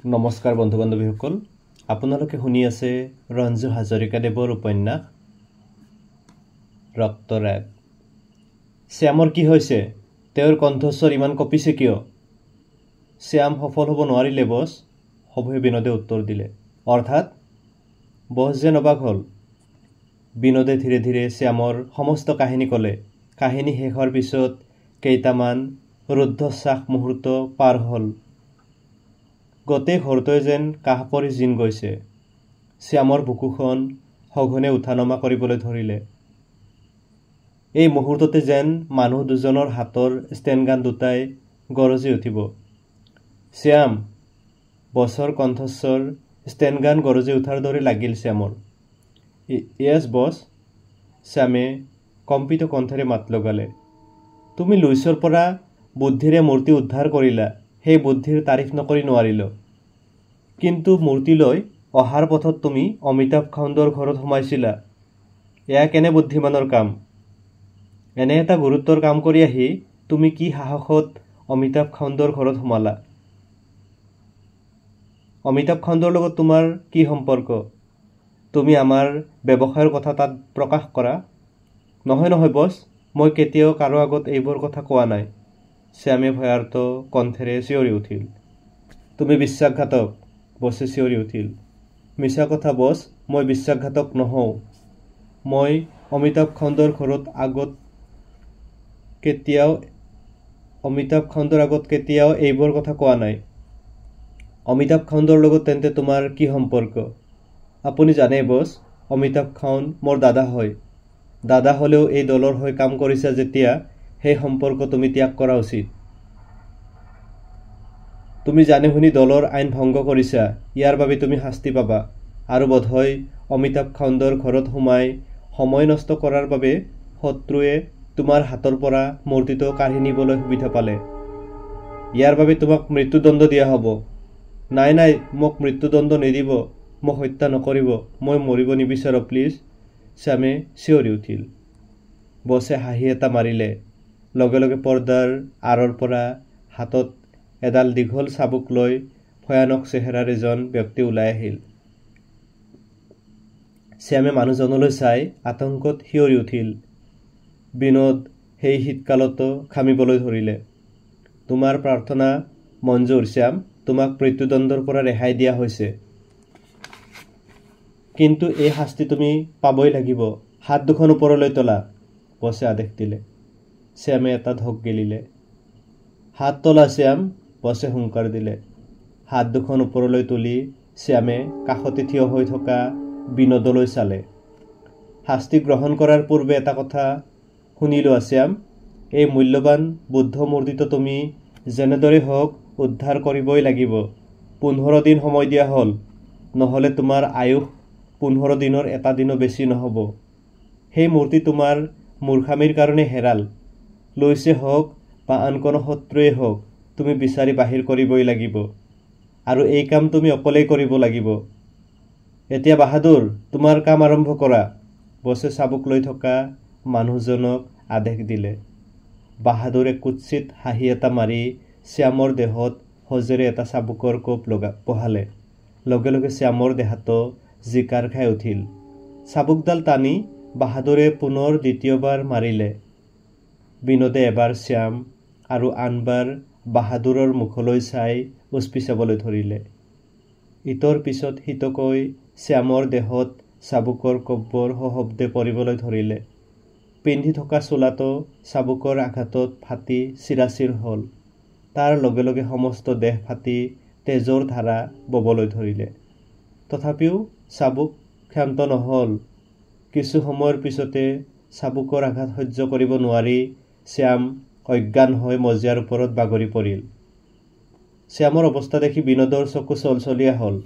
নমস্কাৰ বন্ধু বান্ধৱীসকল, আপোনালোকে শুনি আছে ৰঞ্জু হাজৰিকাদেৱৰ উপন্যাস ৰক্তৰাগ। শ্যামৰ কি হৈছে? তেওঁৰ কণ্ঠস্বৰ ইমান কঁপিছে কিয়? শ্যাম সফল হ'ব নোৱাৰিলে বছ, সভয়ে বিনোদে উত্তৰ দিলে। অৰ্থাৎ বছ যেন অবাক হ'ল। বিনোদে ধীৰে ধীৰে শ্যামৰ সমস্ত কাহিনী ক'লে। কাহিনী শেষ হোৱাৰ পিছত কেইটামান ৰুদ্ধশ্বাস মুহূৰ্ত পাৰ হ'ল। গোটেই ঘৰটোৱে যেন কাষ পৰি জিন গৈছে। শ্যামৰ বুকুখন সঘনে উঠা নমা কৰিবলৈ ধৰিলে। এই মুহূৰ্ততে যেন মানুহ দুজনৰ হাতৰ ষ্টেণ্ডগান দুটাই গৰজি উঠিব। শ্যাম, বছৰ কণ্ঠস্বৰ ষ্টেণ্ডগান গৰজি উঠাৰ দৰে লাগিল শ্যামৰ। য়েছ বছ, শ্যামে কম্পিত কণ্ঠেৰে মাত লগালে। তুমি লুইছৰ পৰা বুদ্ধিৰে মূৰ্তি উদ্ধাৰ কৰিলা, সেই বুদ্ধিৰ তাৰিফ নকৰি নোৱাৰিলোঁ। কিন্তু মূৰ্তিলৈ অহাৰ পথত তুমি অমিতাভ খাউণ্ডৰ ঘৰত সোমাইছিলা। এয়া কেনে বুদ্ধিমানৰ কাম? এনে এটা গুৰুত্বৰ কাম কৰি আহি তুমি কি সাহসত অমিতাভ খাউণ্ডৰ ঘৰত সোমালা? অমিতাভ খাউণ্ডৰ লগত তোমাৰ কি সম্পৰ্ক? তুমি আমাৰ ব্যৱসায়ৰ কথা তাত প্ৰকাশ কৰা? নহয় বছ, মই কেতিয়াও কাৰো আগত এইবোৰ কথা কোৱা নাই। শ্যামে ভয়াৰ্ত কণ্ঠেৰে চিঞৰি উঠিল। তুমি বিশ্বাসঘাতক, বছে চিঞৰি উঠিল। মিছা কথা বছ, মই বিশ্বাসঘাতক নহওঁ। মই অমিতাভ খাউণ্ডৰ আগত কেতিয়াও এইবোৰ কথা কোৱা নাই। অমিতাভ খাউণ্ডৰ লগত তেন্তে তোমাৰ কি সম্পৰ্ক? আপুনি জানে বছ, অমিতাভ খাউণ্ড মোৰ দাদা হয়। দাদা হ'লেও এই দলৰ হৈ কাম কৰিছা যেতিয়া সেই সম্পৰ্ক তুমি ত্যাগ কৰা উচিত। তুমি জানি শুনি দলৰ আইন ভংগ কৰিছা, ইয়াৰ বাবে তুমি শাস্তি পাবা। আৰু বোধহয় অমিতাভ খাউণ্ডৰ ঘৰত সোমাই সময় নষ্ট কৰাৰ বাবে শত্ৰুৱে তোমাৰ হাতৰ পৰা মূৰ্তিটো কাঢ়ি নিবলৈ সুবিধা পালে। ইয়াৰ বাবে তোমাক মৃত্যুদণ্ড দিয়া হ'ব। নাই, মোক মৃত্যুদণ্ড নিদিব, মোক হত্যা নকৰিব, মই মৰিব নিবিচাৰোঁ প্লিজ, শ্যামে চিঞৰি উঠিল। বছে হাঁহি এটা মাৰিলে। লগে লগে পৰ্দাৰ আঁৰৰ পৰা হাতত এডাল দীঘল চাবুক লৈ ভয়ানক চেহেৰাৰ এজন ব্যক্তি ওলাই আহিল। শ্যামে মানুহজনলৈ চাই আতংকত শিয়ৰি উঠিল। বিনোদ সেই শীতকালতো ঘামিবলৈ ধৰিলে। তোমাৰ প্ৰাৰ্থনা মঞ্জুৰ শ্যাম, তোমাক মৃত্যুদণ্ডৰ পৰা ৰেহাই দিয়া হৈছে। কিন্তু এই শাস্তি তুমি পাবই লাগিব। হাত দুখন ওপৰলৈ তোলা, বছে আদেশ দিলে। শ্যামে এটা ঢোক গিলিলে। হাত তোলা শ্যাম, বছে হুংকাৰ দিলে। হাত দুখন ওপৰলৈ তুলি শ্যামে কাষতে থিয় হৈ থকা বিনোদলৈ চালে। শাস্তি গ্ৰহণ কৰাৰ পূৰ্বে এটা কথা শুনি লোৱা শ্যাম, এই মূল্যৱান বুদ্ধ মূৰ্তিটো তুমি যেনেদৰে হওক উদ্ধাৰ কৰিবই লাগিব। 15 দিন সময় দিয়া হ'ল, নহ'লে তোমাৰ আয়ুস 15 দিনৰ এটা দিনো বেছি নহ'ব। সেই মূৰ্তি তোমাৰ মূৰ্খামিৰ কাৰণে হেৰাল। লুইছে হওক বা আন কোনো শত্ৰুৱেই হওক, তুমি বিচাৰি বাহিৰ কৰিবই লাগিব। আৰু এই কাম তুমি অকলেই কৰিব লাগিব। এতিয়া বাহাদুৰ, তোমাৰ কাম আৰম্ভ কৰা, বছে চাবুক লৈ থকা মানুহজনক আদেশ দিলে। বাহাদুৰে কুৎসিত হাঁহি এটা মাৰি শ্যামৰ দেহত সজেৰে এটা চাবুকৰ কোপ বহালে। লগে লগে শ্যামৰ দেহাটো জিকাৰ খাই উঠিল। চাবুকডাল টানি বাহাদুৰে পুনৰ দ্বিতীয়বাৰ মাৰিলে। বিনোদে এবাৰ শ্যাম আৰু আনবাৰ বাহাদুৰৰ মুখলৈ চাই উচপি চাবলৈ ধৰিলে। ইটোৰ পিছত সিটোকৈ শ্যামৰ দেহত চাবুকৰ কোপবোৰ সশব্দে পৰিবলৈ ধৰিলে। পিন্ধি থকা চোলাটো চাবুকৰ আঘাতত ফাটি চিৰাচিৰ হ'ল। তাৰ লগে লগে সমস্ত দেহ ফাটি তেজৰ ধাৰা ববলৈ ধৰিলে। তথাপিও চাবুক ক্ষান্ত নহ'ল। কিছু সময়ৰ পিছতে চাবুকৰ আঘাত সহ্য কৰিব নোৱাৰি শ্যাম অজ্ঞান হৈ মজিয়াৰ ওপৰত বাগৰি পৰিল। শ্যামৰ অৱস্থা দেখি বিনোদৰ চকু চলচলীয়া হ'ল।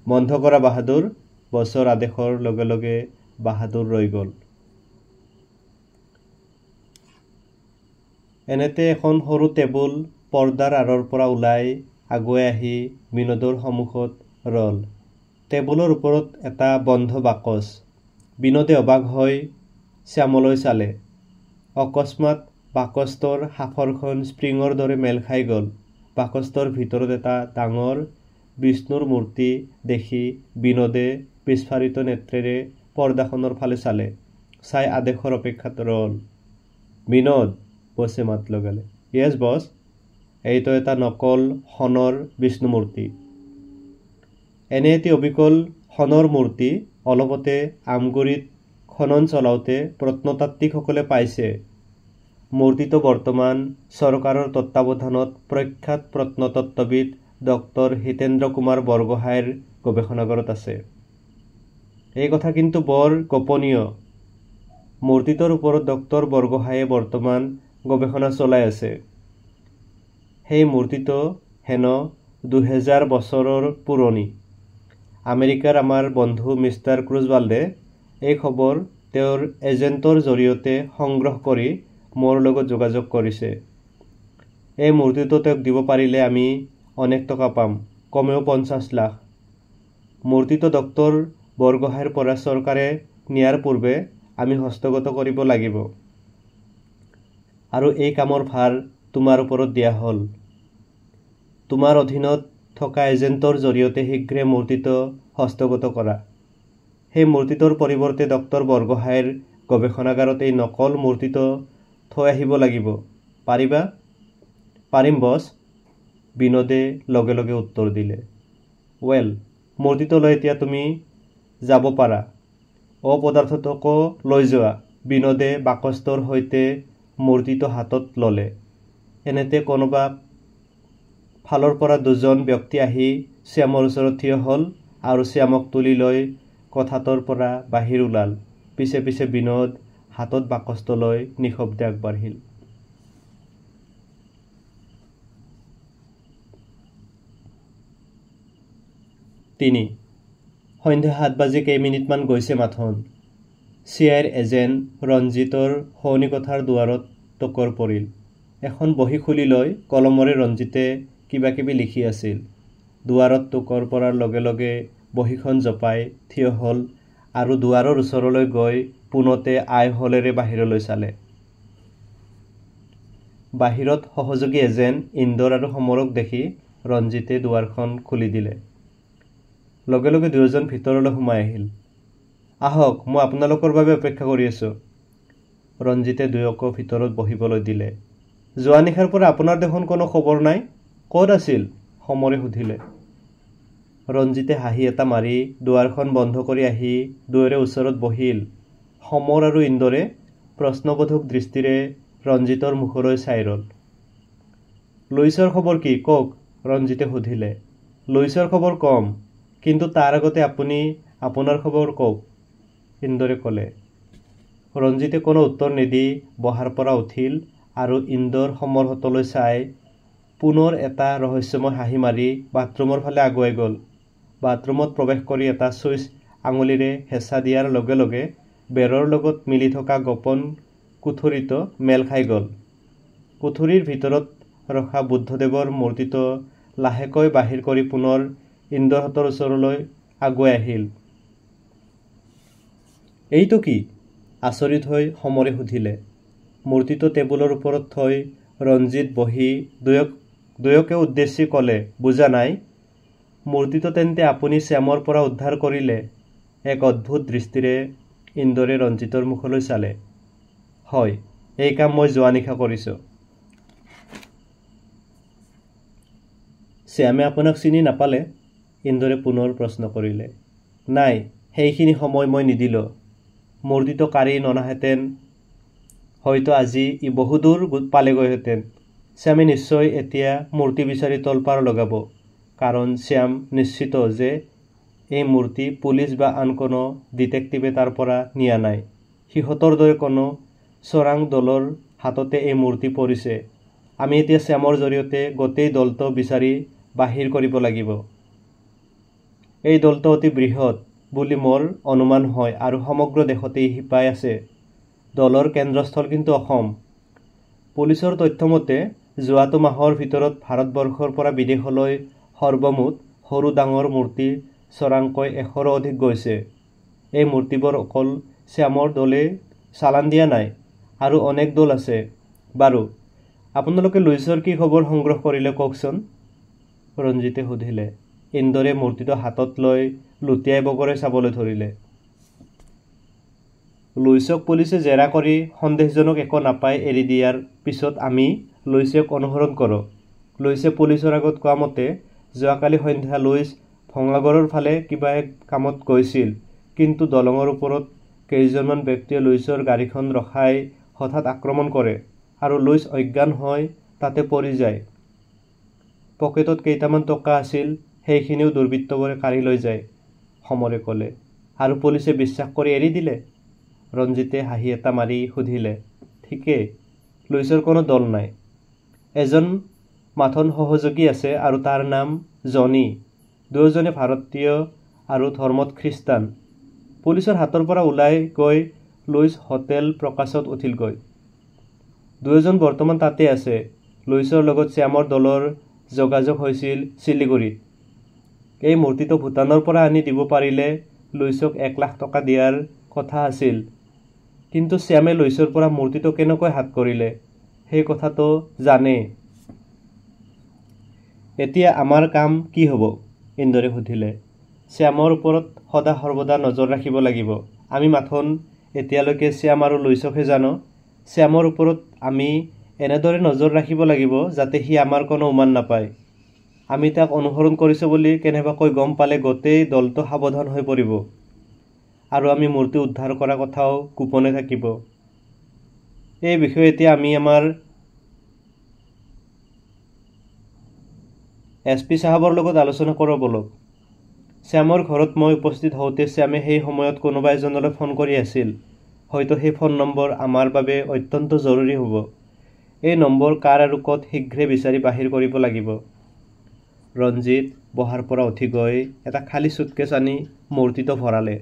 বন্ধ কৰা বাহাদুৰ, বছৰ আদেশৰ লগে লগে বাহাদুৰ ৰৈ গ'ল। এনেতে এখন সৰু টেবুল পৰ্দাৰ আঁৰৰ পৰা ওলাই আগুৱাই আহি বিনোদৰ সন্মুখত ৰ'ল। টেবুলৰ ওপৰত এটা বন্ধ বাকচ। বিনোদে অবাক হৈ শ্যামলৈ চালে। অকস্মাত বাকচটোৰ সাফৰখন স্প্ৰিঙৰ দৰে মেল খাই গ'ল। বাকচটোৰ ভিতৰত এটা ডাঙৰ বিষ্ণুৰ মূৰ্তি দেখি বিনোদে বিস্ফাৰিত নেত্ৰেৰে পৰ্দাখনৰ ফালে চালে। চাই আদেশৰ অপেক্ষাত ৰ'ল। বিনোদ, বছে মাত লগালে। য়েছ বছ, এইটো এটা নকল সোণৰ বিষ্ণু মূৰ্তি। এনে এটি অবিকল সোণৰ মূৰ্তি অলপতে আমগুৰিত খনন চলাওঁতে প্ৰত্নতাত্ত্বিকসকলে পাইছে। মূৰ্তিটো বৰ্তমান চৰকাৰৰ তত্বাৱধানত প্ৰখ্যাত প্ৰত্নতত্ত্ববিদ ডক্টৰ হিতেন্দ্ৰ কুমাৰ বৰগোহাঁইৰ গৱেষণাগাৰত আছে। এই কথা কিন্তু বৰ গোপনীয়। মূৰ্তিটোৰ ওপৰত ডক্টৰ বৰগোহাঁইয়ে বৰ্তমান গৱেষণা চলাই আছে। সেই মূৰ্তিটো হেনো 2000 বছৰৰ পুৰণি। আমেৰিকাৰ আমাৰ বন্ধু মিষ্টাৰ ক্ৰুজৱাল্ডে এই খবৰ তেওঁৰ এজেণ্টৰ জৰিয়তে সংগ্ৰহ কৰি মোৰ লগত যোগাযোগ কৰিছে। এই মূৰ্তিটো তেওঁক দিব পাৰিলে আমি অনেক টকা পাম, কমেও 50 লাখ। মূৰ্তিটো ডক্টৰ বৰগোহাঁইৰ পৰা চৰকাৰে নিয়াৰ পূৰ্বে আমি হস্তগত কৰিব লাগিব। আৰু এই কামৰ ভাৰ তোমাৰ ওপৰত দিয়া হ'ল। তোমাৰ অধীনত থকা এজেণ্টৰ জৰিয়তে শীঘ্ৰে মূৰ্তিটো হস্তগত কৰা। সেই মূৰ্তিটোৰ পৰিৱৰ্তে ডক্টৰ বৰগোহাঁইৰ গৱেষণাগাৰত এই নকল মূৰ্তিটো থৈ আহিব লাগিব। পাৰিবা? পাৰিম বছ, বিনোদে লগে লগে উত্তৰ দিলে। ৱেল, মূৰ্তিটোলৈ এতিয়া তুমি যাব পাৰা। পদাৰ্থটোকো লৈ যোৱা। বিনোদে বাকচটোৰ সৈতে মূৰ্তিটো হাতত ল'লে। এনেতে কোনোবা ফালৰ পৰা দুজন ব্যক্তি আহি শ্যামৰ ওচৰত থিয় হ'ল আৰু শ্যামক তুলি লৈ কোঠাটোৰ পৰা বাহিৰ ওলাল। পিছে পিছে বিনোদ হাতত বাকচটো লৈ নিশব্দে আগবাঢ়িল। তিনি সন্ধ্যা 7 বাজি কেইমিনিটমান গৈছে মাথোন। চিআইৰ এজেণ্ট ৰঞ্জিতৰ শোৱনি কোঠাৰ দুৱাৰত টকৰ পৰিল। এখন বহী খুলি লৈ কলমৰে ৰঞ্জিতে কিবা কিবি লিখি আছিল। দুৱাৰত টকৰ পৰাৰ লগে লগে বহীখন জপাই থিয় হ'ল আৰু দুৱাৰৰ ওচৰলৈ গৈ পোনতে আইহোলেৰে বাহিৰলৈ চালে। বাহিৰত সহযোগী এজেণ্ট ইন্দৰ আৰু সমৰক দেখি ৰঞ্জিতে দুৱাৰখন খুলি দিলে। লগে লগে দুয়োজন ভিতৰলৈ সোমাই আহিল। আহক, মই আপোনালোকৰ বাবে অপেক্ষা কৰি আছোঁ। ৰঞ্জিতে দুয়োকো ভিতৰত বহিবলৈ দিলে। যোৱা নিশাৰ পৰা আপোনাৰ দেখোন কোনো খবৰ নাই, ক'ত আছিল? সমৰে সুধিলে। ৰঞ্জিতে হাঁহি এটা মাৰি দুৱাৰখন বন্ধ কৰি আহি দুয়োৰে ওচৰত বহিল। সমৰ আৰু ইন্দৰে প্ৰশ্নবোধক দৃষ্টিৰে ৰঞ্জিতৰ মুখলৈ চাই ৰ'ল। লুইছৰ খবৰ কি কওক? ৰঞ্জিতে সুধিলে। লুইছৰ খবৰ কম, কিন্তু তাৰ আগতে আপুনি আপোনাৰ খবৰ কওক, ইন্দৰে ক'লে। ৰঞ্জিতে কোনো উত্তৰ নিদি বহাৰ পৰা উঠিল আৰু ইন্দৰ সমৰ হাতলৈ চাই পুনৰ এটা ৰহস্যময় হাঁহি মাৰি বাথৰুমৰ ফালে আগুৱাই গ'ল। বাথৰুমত প্ৰৱেশ কৰি এটা ছুইচ আঙুলিৰে হেঁচা দিয়াৰ লগে লগে বেৰৰ লগত মিলি থকা গোপন কুঠুৰিটো মেল খাই গ'ল। কুঠুৰিৰ ভিতৰত ৰখা বুদ্ধদেৱৰ মূৰ্তিটো লাহেকৈ বাহিৰ কৰি পুনৰ ইন্দৰ হাতৰ ওচৰলৈ আগুৱাই আহিল। এইটো কি? আচৰিত হৈ সমৰে সুধিলে। মূৰ্তিটো টেবুলৰ ওপৰত থৈ ৰঞ্জিত বহি দুয়োকে উদ্দেশ্যি ক'লে, বুজা নাই? মূৰ্তিটো তেন্তে আপুনি শ্যামৰ পৰা উদ্ধাৰ কৰিলে? এক অদ্ভুত দৃষ্টিৰে ইন্দৰে ৰঞ্জিতৰ মুখলৈ চালে। হয়, এই কাম মই যোৱা নিশা কৰিছোঁ। শ্যামে আপোনাক চিনি নাপালে? ইন্দৰে পুনৰ প্ৰশ্ন কৰিলে। নাই, সেইখিনি সময় মই নিদিলোঁ। মূৰ্তিটো কাঢ়ি ননাহেঁতেন হয়তো আজি ই বহুদূৰ পালেগৈহেঁতেন। শ্যামে নিশ্চয় এতিয়া মূৰ্তি বিচাৰি তলপাৰ লগাব, কাৰণ শ্যাম নিশ্চিত যে এই মূৰ্তি পুলিচ বা আন কোনো ডিটেক্টিভে তাৰ পৰা নিয়া নাই। সিহঁতৰ দৰে কোনো চোৰাং দলৰ হাততে এই মূৰ্তি পৰিছে। আমি এতিয়া শ্যামৰ জৰিয়তে গোটেই দলটো বিচাৰি বাহিৰ কৰিব লাগিব। এই দলটো অতি বৃহৎ বুলি মোৰ অনুমান হয় আৰু সমগ্ৰ দেশতেই সিপাই আছে। দলৰ কেন্দ্ৰস্থল কিন্তু অসম। পুলিচৰ তথ্যমতে যোৱাটো মাহৰ ভিতৰত ভাৰতবৰ্ষৰ পৰা বিদেশলৈ সৰ্বমুঠ সৰু ডাঙৰ মূৰ্তি চোৰাংকৈ 100ৰো অধিক গৈছে। এই মূৰ্তিবোৰ অকল শ্যামৰ দলে চালান দিয়া নাই, আৰু অনেক দল আছে। বাৰু, আপোনালোকে লুইছৰ কি খবৰ সংগ্ৰহ কৰিলে কওকচোন? ৰঞ্জিতে সুধিলে। ইন্দৰে মূৰ্তিটো হাতত লৈ লুটিয়াই বগৰে চাবলৈ ধৰিলে। লুইছক পুলিচে জেৰা কৰি সন্দেহজনক একো নাপাই এৰি দিয়াৰ পিছত আমি লুইছক অনুসৰণ কৰোঁ। লুইছে পুলিচৰ আগত কোৱা মতে যোৱাকালি সন্ধ্যা লুইছ ভঙাগড়ৰ ফালে কিবা এক কামত গৈছিল, কিন্তু দলঙৰ ওপৰত কেইজনমান ব্যক্তিয়ে লুইছৰ গাড়ীখন ৰখাই হঠাৎ আক্ৰমণ কৰে আৰু লুইছ অজ্ঞান হৈ তাতে পৰি যায়। পকেটত কেইটামান টকা আছিল, সেইখিনিও দুৰ্বৃত্তবোৰে কাঢ়ি লৈ যায়, সমৰে ক'লে। আৰু পুলিচে বিশ্বাস কৰি এৰি দিলে? ৰঞ্জিতে হাঁহি এটা মাৰি সুধিলে। ঠিকেই, লুইছৰ কোনো দল নাই। এজন মাথোন সহযোগী আছে আৰু তাৰ নাম জনি। দুয়োজনে ভাৰতীয় আৰু ধৰ্মত খ্ৰীষ্টান। পুলিচৰ হাতৰ পৰা ওলাই গৈ লুইছ হোটেল প্ৰকাশত উঠিলগৈ। দুয়োজন বৰ্তমান তাতে আছে। লুইছৰ লগত শ্যামৰ দলৰ যোগাযোগ হৈছিল শিলিগুৰিত। এই মূৰ্তিটো ভূটানৰ পৰা আনি দিব পাৰিলে লুইছক 1 লাখ টকা দিয়াৰ কথা আছিল, কিন্তু শ্যামে লুইছৰ পৰা মূৰ্তিটো কেনেকৈ হাত কৰিলে সেই কথাটো জানে। এতিয়া আমাৰ কাম কি হ'ব? ইন্দৰে সুধিলে। শ্যামৰ ওপৰত সদা সৰ্বদা নজৰ ৰাখিব লাগিব। আমি মাথোন এতিয়ালৈকে শ্যাম আৰু লুইছকহে জানো। শ্যামৰ ওপৰত আমি এনেদৰে নজৰ ৰাখিব লাগিব যাতে সি আমাৰ কোনো উমান নাপায়। আমি তাক অনুসৰণ কৰিছোঁ বুলি কেনেবাকৈ গম পালে গোটেই দলটো সাৱধান হৈ পৰিব আৰু আমি মূৰ্তি উদ্ধাৰ কৰা কথাও গোপনে থাকিব। এই বিষয়ে এতিয়া আমি আমাৰ SP চাহাবৰ লগত আলোচনা কৰোঁ বলক। শ্যামৰ ঘৰত মই উপস্থিত হওঁতে শ্যামে সেই সময়ত কোনোবা এজনলৈ ফোন কৰি আছিল। হয়তো সেই ফোন নম্বৰ আমাৰ বাবে অত্যন্ত জৰুৰী হ'ব। এই নম্বৰ কাৰ আৰু ক'ত শীঘ্ৰে বিচাৰি বাহিৰ কৰিব লাগিব। ৰঞ্জিত বহাৰ পৰা উঠি গৈ এটা খালী চুটকেছ আনি মূৰ্তিটো ভৰালে।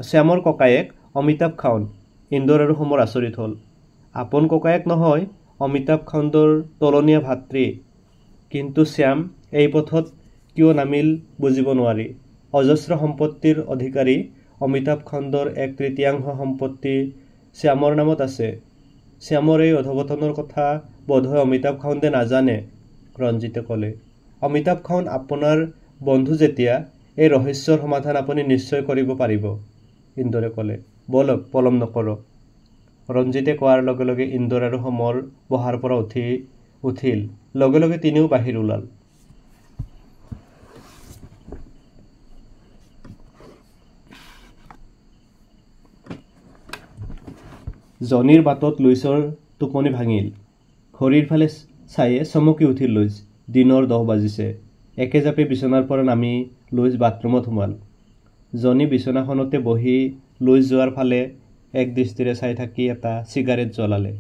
শ্যামৰ ককায়েক অমিতাভ খাউন। ইন্দৰ আৰু হোমৰ আচৰিত হ'ল। আপোন ককায়েক নহয়, অমিতাভ খাউনৰ তলনীয়া ভাতৃ। কিন্তু শ্যাম এই পথত কিয় নামিল বুজিব নোৱাৰি। অজস্ৰ সম্পত্তিৰ অধিকাৰী অমিতাভ খাউনৰ 1/3 সম্পত্তি শ্যামৰ নামত আছে। শ্যামৰ এই অধপতনৰ কথা বোধহয় অমিতাভ খাউনে নাজানে, ৰঞ্জিতে ক'লে। অমিতাভ খাউন আপোনাৰ বন্ধু যেতিয়া এই ৰহস্যৰ সমাধান আপুনি নিশ্চয় কৰিব পাৰিব, ইন্দৰে ক'লে। বলক, পলম নকৰক। ৰঞ্জিতে কোৱাৰ লগে লগে ইন্দৰ আৰু হোমৰ বহাৰ পৰা উঠিল। লগে লগে তিনিও বাহিৰ ওলাল। জনিৰ বাটত লুইছৰ টোপনি ভাঙিল। ঘড়ীৰ ফালে চায়ে চমকি উঠিল লুইছ। দিনৰ 10 বাজিছে। একেজাপে বিচনাৰ পৰা নামি লুইছ বাথৰুমত সোমাল। জনি বিচনাখনতে বহি লুইছ যোৱাৰ ফালে একদৃষ্টিৰে চাই থাকি এটা চিগাৰেট জ্বলালে।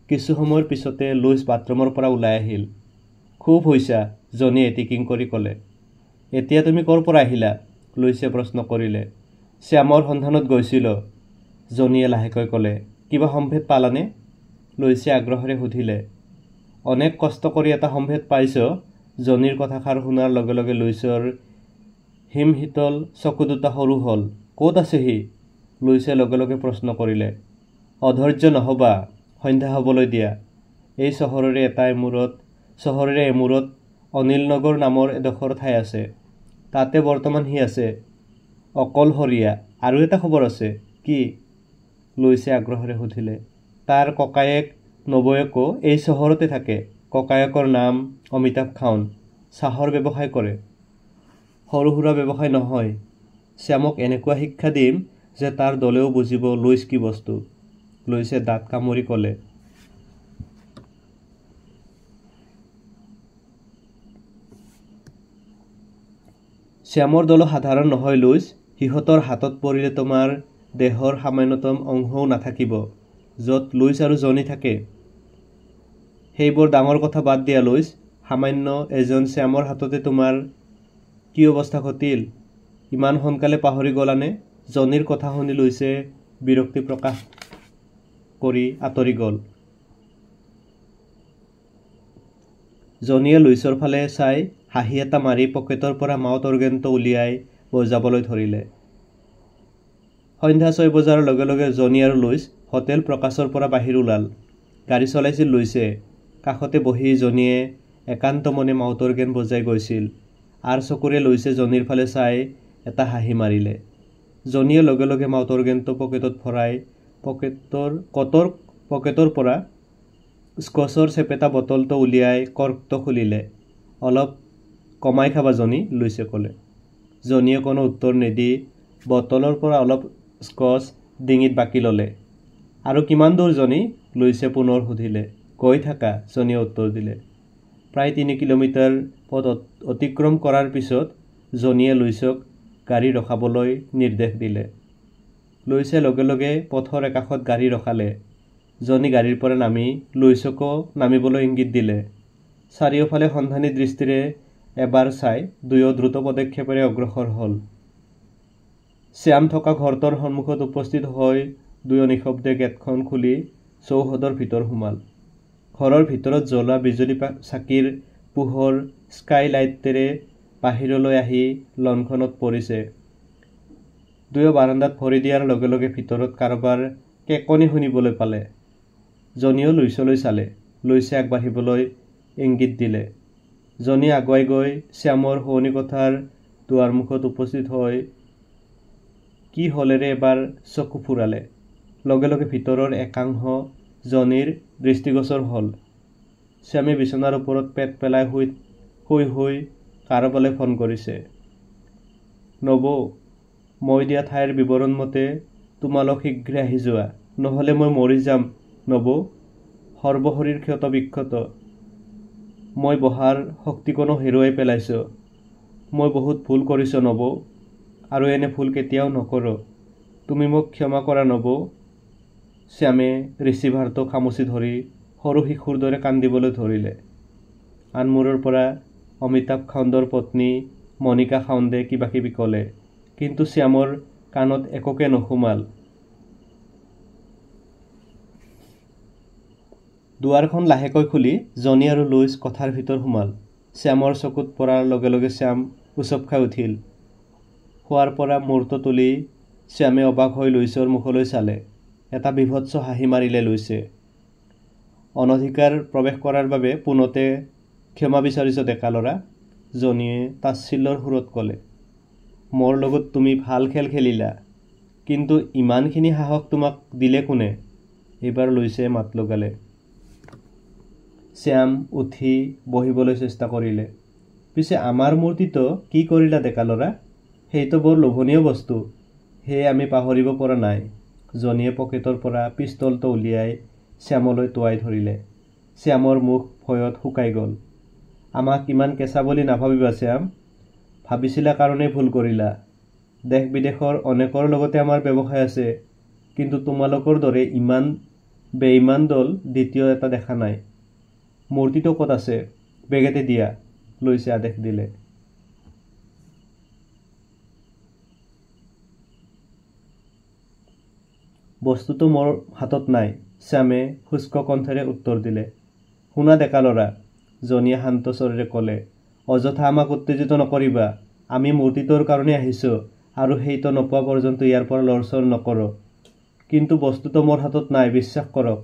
কিছু সময়ৰ পিছতে লুইছ বাথৰুমৰ পৰা ওলাই আহিল। খুব হৈছা, জনিয়ে টিকিং কৰি ক'লে। এতিয়া তুমি ক'ৰ পৰা আহিলা? লুইছে প্ৰশ্ন কৰিলে। শ্যামৰ সন্ধানত গৈছিলোঁ, জনিয়ে লাহেকৈ ক'লে। কিবা সম্ভেদ পালানে? লুইছে আগ্ৰহেৰে সুধিলে। অনেক কষ্ট কৰি এটা সম্ভেদ পাইছ। জনিৰ কথাষাৰ শুনাৰ লগে লগে লুইছৰ হিমশীতল চকু দুটা সৰু হ'ল। ক'ত আছে সি? লুইছে লগে লগে প্ৰশ্ন কৰিলে। অধৈৰ্য নহ'বা, সন্ধ্যা হ'বলৈ দিয়া। এই চহৰৰে এমূৰত অনিলনগৰ নামৰ এডোখৰ ঠাই আছে। তাতে বৰ্তমান সি আছে, অকলশৰীয়া। আৰু এটা খবৰ আছে। কি? লুইছে আগ্ৰহেৰে সুধিলে। তাৰ ককায়েক নবৌৱেকো এই চহৰতে থাকে। ককায়েকৰ নাম অমিতাভ খাউন। চাহৰ ব্যৱসায় কৰে। সৰু সুৰা ব্যৱসায় নহয়। শ্যামক এনেকুৱা শিক্ষা দিম যে তাৰ দলেও বুজিব লুইছ কি বস্তু, লুইছে দাঁত কামুৰি ক'লে। শ্যামৰ দলো সাধাৰণ নহয় লুইছ। সিহঁতৰ হাতত পৰিলে তোমাৰ দেহৰ সামান্যতম অংশও নাথাকিব য'ত লুইছ আৰু জনি থাকে। সেইবোৰ ডাঙৰ কথা বাদ দিয়া লুইছ। সামান্য এজন শ্যামৰ হাততে তোমাৰ কি অৱস্থা ঘটিল? ইমান সোনকালে পাহৰি গ'লানে? জনিৰ কথা শুনি লুইছে বিৰক্তি প্ৰকাশ কৰি আঁতৰি গ'ল। জনিয়ে লুইছৰ ফালে চাই হাঁহি এটা মাৰি পকেটৰ পৰা মাউথ অৰ্গেনটো উলিয়াই বজাবলৈ ধৰিলে। সন্ধ্যা 6 বজাৰ লগে লগে জনি আৰু লুইছ হোটেল প্ৰকাশৰ পৰা বাহিৰ ওলাল। গাড়ী চলাইছিল লুইছে। কাষতে বহি জনিয়ে একান্ত মনে মাউথ অৰ্গেন বজাই গৈছিল আৰ চকুৰে লুইছে জনীৰ ফালে চাই এটা হাঁহি মাৰিলে। জনীয়ে লগে লগে মাউথ অৰ্গেনটো পকেটত ভৰাই কটৰ পকেটৰ পৰা স্কচৰ চেপেটা বটলটো উলিয়াই কৰ্কটো খুলিলে। অলপ কমাই খাবা জনী, লুইছে ক'লে। জনীয়ে কোনো উত্তৰ নিদি বটলৰ পৰা অলপ স্কচ ডিঙিত বাকি ল'লে। আৰু কিমান দূৰ জনী, লুইছে পুনৰ সুধিলে। গৈ থাকা, জনীয়ে উত্তৰ দিলে। প্ৰায় 3 কিলোমিটাৰ পথ অতিক্ৰম কৰাৰ পিছত জনীয়ে লুইছক গাড়ী ৰখাবলৈ নিৰ্দেশ দিলে। লুইছে লগে লগে পথৰ একাষত গাড়ী ৰখালে। জনী গাড়ীৰ পৰা নামি লুইছকো নামিবলৈ ইংগিত দিলে। চাৰিওফালে সন্ধানী দৃষ্টিৰে এবাৰ চাই দুয়ো দ্ৰুত পদক্ষেপেৰে অগ্ৰসৰ হ'ল। শ্যাম থকা ঘৰটোৰ সন্মুখত উপস্থিত হৈ দুয়ো নিশব্দে গেটখন খুলি চৌহদৰ ভিতৰ সোমাল। ঘৰৰ ভিতৰত জ্বলা বিজুলী চাকিৰ পোহৰ স্কাইলাইটেৰে বাহিৰলৈ আহি লনখনত পৰিছে। দুয়ো বাৰান্দাত ভৰি দিয়াৰ লগে লগে ভিতৰত কাৰোবাৰ কেকনি শুনিবলৈ পালে। জনীয়েও লুইছলৈ চালে। লুইছে আগবাঢ়িবলৈ ইংগিত দিলে। জনী আগুৱাই গৈ শ্যামৰ শোৱনি কোঠাৰ দুৱাৰমুখত উপস্থিত হৈ কি হ'লেৰে এবাৰ চকু ফুৰালে। লগে লগে ভিতৰৰ একাংশ জনীৰ দৃষ্টিগোচৰ হ'ল। শ্যামে বিচনাৰ ওপৰত পেট পেলাই শুই কাৰোবালৈ ফোন কৰিছে। নবৌ, মই দিয়া ঠাইৰ বিৱৰণ মতে তোমালোক শীঘ্ৰে আহি যোৱা, নহ'লে মই মৰি যাম নবৌ। সৰ্বশৰীৰ ক্ষত বিক্ষত। মই বহাৰ শক্তিকণো হেৰুৱাই পেলাইছোঁ। মই বহুত ভুল কৰিছোঁ নবৌ, আৰু এনে ভুল কেতিয়াও নকৰোঁ। তুমি মোক ক্ষমা কৰা নবৌ। শ্যামে ৰিচিভাৰটো খামুচি ধৰি সৰু শিশুৰ দৰে কান্দিবলৈ ধৰিলে। আনমূৰৰ পৰা অমিতাভ খাউণ্ডৰ পত্নী মনিকা খাউণ্ডে কিবা কিবি ক'লে, কিন্তু শ্যামৰ কাণত একোকে নুসুমাল। দুৱাৰখন লাহেকৈ খুলি জনী আৰু লুইছ কোঠাৰ ভিতৰ সোমাল। শ্যামৰ চকুত পৰাৰ লগে লগে শ্যাম উচপ খাই উঠিল। শোৱাৰ পৰা মূৰটো তুলি শ্যামে অবাক হৈ লুইছৰ মুখলৈ চালে। এটা বিভৎস হাঁহি মাৰিলে লুইছে। অনধিকাৰ প্ৰৱেশ কৰাৰ বাবে পোনতে ক্ষমা বিচাৰিছ ডেকা ল'ৰা, জনীয়ে তাচ্ছিল্যৰ সুৰত ক'লে। মোৰ লগত তুমি ভাল খেল খেলিলা, কিন্তু ইমানখিনি সাহস তোমাক দিলে কোনে? এইবাৰ লুইছে মাত লগালে। শ্যাম উঠি বহিবলৈ চেষ্টা কৰিলে। পিছে আমাৰ মূৰ্তিটো কি কৰিলা ডেকা ল'ৰা? সেইটো বৰ লোভনীয় বস্তু, সেয়ে আমি পাহৰিব পৰা নাই। জনীয়ে পকেটৰ পৰা পিষ্টলটো উলিয়াই শ্যামলৈ টোৱাই ধৰিলে। শ্যামৰ মুখ ভয়ত শুকাই গ'ল। আমাক ইমান কেঁচা বুলি নাভাবিবা শ্যাম, ভাবিছিলা কাৰণেই ভুল কৰিলা। দেশ বিদেশৰ অনেকৰ লগতে আমাৰ ব্যৱসায় আছে, কিন্তু তোমালোকৰ দৰে ইমান বেইমান দল দ্বিতীয় এটা দেখা নাই। মূৰ্তিটো ক'ত আছে? বেগেতে দিয়া, লুইছে আদেশ দিলে। বস্তুটো মোৰ হাতত নাই, শ্যামে শুষ্ক কণ্ঠেৰে উত্তৰ দিলে। শুনা ডেকা ল'ৰা, জনীয়ে শান্ত স্বৰেৰে ক'লে, অযথা আমাক উত্তেজিত নকৰিবা। আমি মূৰ্তিটোৰ কাৰণে আহিছোঁ, আৰু সেইটো নোপোৱা পৰ্যন্ত ইয়াৰ পৰা লৰচৰ নকৰোঁ। কিন্তু বস্তুটো মোৰ হাতত নাই, বিশ্বাস কৰক।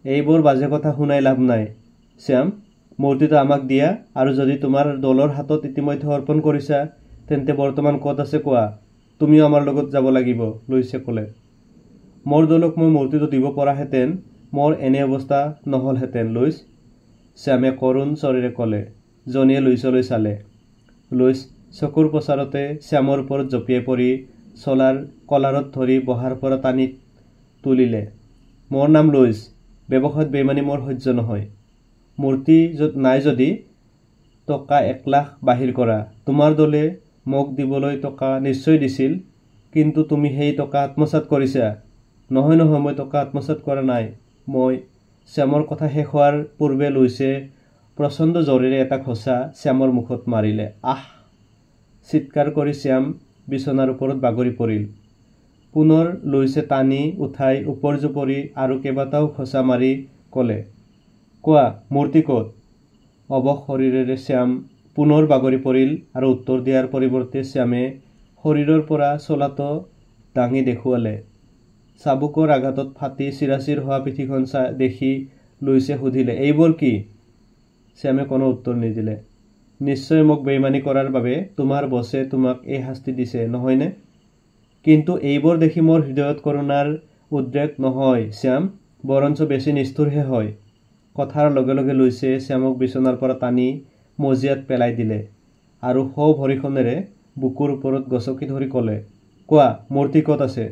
এইবোৰ বাজে কথা শুনাই লাভ নাই। শ্যাম, মূৰ্তিটো আমাক দিয়া, আৰু যদি তোমাৰ দলৰ হাতত ইতিমধ্যে অৰ্পণ কৰিছা, তেন্তে বৰ্তমান ক'ত আছে কোৱা? তুমিও আমাৰ লগত যাব লাগিব, লুইছে ক'লে। মোৰ দলক মই মূৰ্তিটো দিব পৰাহেঁতেন মোৰ এনে অৱস্থা নহ'লহেঁতেন লুইছ, শ্যামে কৰুণ স্বৰেৰে ক'লে। জনীয়ে লুইছলৈ চালে। লুইছ চকুৰ প্ৰচাৰতে শ্যামৰ ওপৰত জঁপিয়াই পৰি চলাৰ কলাৰত ধৰি বহাৰ পৰা টানি তুলিলে। মোৰ নাম লুইছ, ব্যৱসায়ত বেইমানি মোৰ সহ্য নহয়। মূৰ্তি নাই যদি টকা 1 লাখ বাহিৰ কৰা। তোমাৰ দলে মোক দিবলৈ টকা নিশ্চয় দিছিল, কিন্তু তুমি সেই টকা আত্মসাৎ কৰিছা। নহয়, মই টকা আত্মসাৎ কৰা নাই। মই শ্যামৰ কথা শেষ হোৱাৰ পূৰ্বে লুইছে প্ৰচণ্ড জোৰেৰে এটা ঘোচা শ্যামৰ মুখত মাৰিলে। আহ! চিৎকাৰ কৰি শ্যাম বিচনাৰ ওপৰত বাগৰি পৰিল। পুনৰ লুইছে টানি উঠাই ওপৰজোপৰি আৰু কেইবাটাও ঘোচা মাৰি ক'লে, কোৱা মূৰ্তি ক'ত? অৱশ শৰীৰেৰে শ্যাম পুনৰ বাগৰি পৰিল, আৰু উত্তৰ দিয়াৰ পৰিৱৰ্তে শ্যামে শৰীৰৰ পৰা চোলাটো দাঙি দেখুৱালে। চাবুকৰ আঘাতত ফাটি চিৰাচিৰ হোৱা পিঠিখন দেখি লুইছে সুধিলে, এইবোৰ কি? শ্যামে কোনো উত্তৰ নিদিলে। নিশ্চয় মোক বেইমানি কৰাৰ বাবে তোমাৰ বছে তোমাক এই শাস্তি দিছে, নহয়নে? কিন্তু এইবোৰ দেখি মোৰ হৃদয়ত কৰোণাৰ উদ্ৰেক নহয় শ্যাম, বৰঞ্চ বেছি নিষ্ঠুৰহে হয়। কথাৰ লগে লগে লুইছে শ্যামক বিচনাৰ পৰা টানি মজিয়াত পেলাই দিলে আৰু সৌ ভৰিখনেৰে বুকুৰ ওপৰত গচকি ধৰি ক'লে, কোৱা, মূৰ্তি ক'ত আছে?